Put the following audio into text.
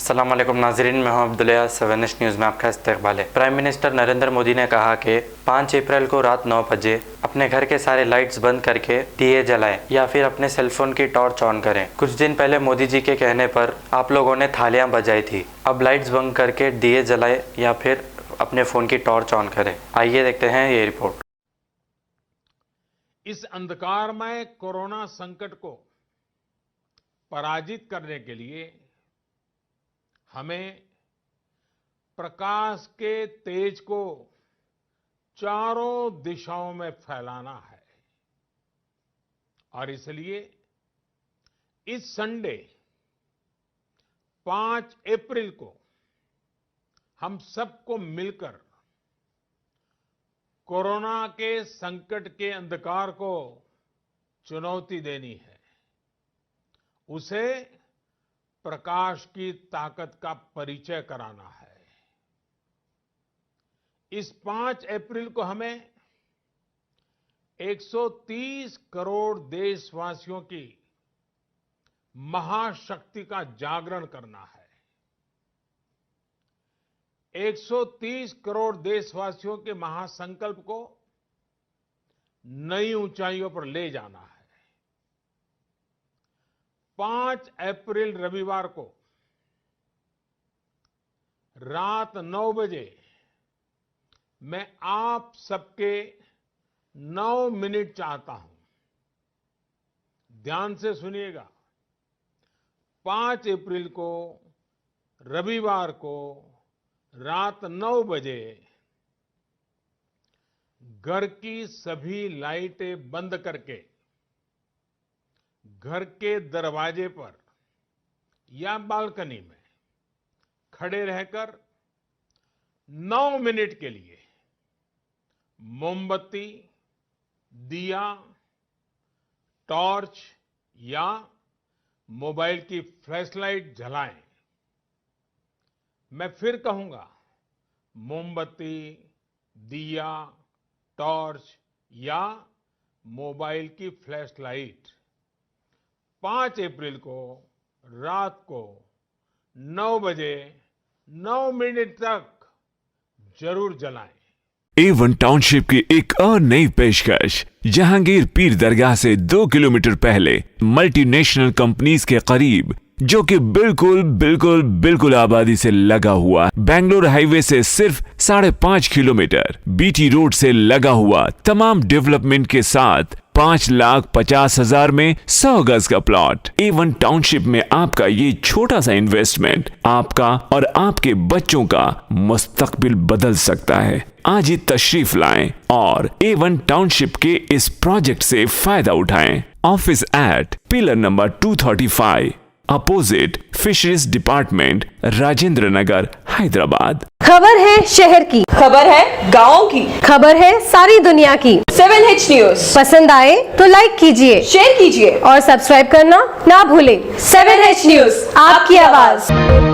अस्सलाम वालेकुम नाज़रीन, मैं हूं अब्दुल्ला। 7 न्यूज़ में आपका इस्तकबाल है। प्राइम मिनिस्टर नरेंद्र मोदी ने कहा कि 5 अप्रैल को रात 9 बजे अपने घर के सारे लाइट्स बंद करके दिए जलाएं या फिर अपने सेलफोन की टॉर्च ऑन करें। कुछ दिन पहले मोदी जी के कहने पर आप लोगों ने थालियां बजाई थी। अब लाइट्स बंद करके दिए जलाएं या फिर अपने फ़ोन की टॉर्च ऑन करें। आइए देखते हैं ये रिपोर्ट। इस अंधकारमय कोरोना संकट को पराजित करने के लिए हमें प्रकाश के तेज को चारों दिशाओं में फैलाना है और इसलिए इस संडे 5 अप्रैल को हम सबको मिलकर कोरोना के संकट के अंधकार को चुनौती देनी है, उसे प्रकाश की ताकत का परिचय कराना है। इस 5 अप्रैल को हमें 130 करोड़ देशवासियों की महाशक्ति का जागरण करना है। 130 करोड़ देशवासियों के महासंकल्प को नई ऊंचाइयों पर ले जाना है। 5 अप्रैल रविवार को रात 9 बजे मैं आप सबके 9 मिनट चाहता हूं। ध्यान से सुनिएगा। 5 अप्रैल को रविवार को रात 9 बजे घर की सभी लाइटें बंद करके घर के दरवाजे पर या बालकनी में खड़े रहकर 9 मिनट के लिए मोमबत्ती, दिया, टॉर्च या मोबाइल की फ्लैशलाइट जलाएं। मैं फिर कहूंगा, मोमबत्ती, दिया, टॉर्च या मोबाइल की फ्लैशलाइट 5 अप्रैल को रात को 9 बजे 9 मिनट तक जरूर जलाएं। A1 टाउनशिप की एक और नई पेशकश। जहांगीर पीर दरगाह से 2 किलोमीटर पहले मल्टीनेशनल कंपनीज के करीब, जो कि बिल्कुल आबादी से लगा हुआ, बेंगलोर हाईवे से सिर्फ 5.5 किलोमीटर, बीटी रोड से लगा हुआ, तमाम डेवलपमेंट के साथ 5,50,000 में 100 गज का प्लॉट। A1 टाउनशिप में आपका ये छोटा सा इन्वेस्टमेंट आपका और आपके बच्चों का मुस्तकबिल बदल सकता है। आज ही तशरीफ लाएं और A1 टाउनशिप के इस प्रोजेक्ट से फायदा उठाएं। Office at pillar number 235 opposite fisheries department, Rajendra Nagar, Hyderabad. खबर है शहर की, खबर है गाँव की, खबर है सारी दुनिया की। 7H न्यूज़ पसंद आए तो लाइक कीजिए, शेयर कीजिए और सब्सक्राइब करना ना भूलें। 7H न्यूज़, आपकी आवाज।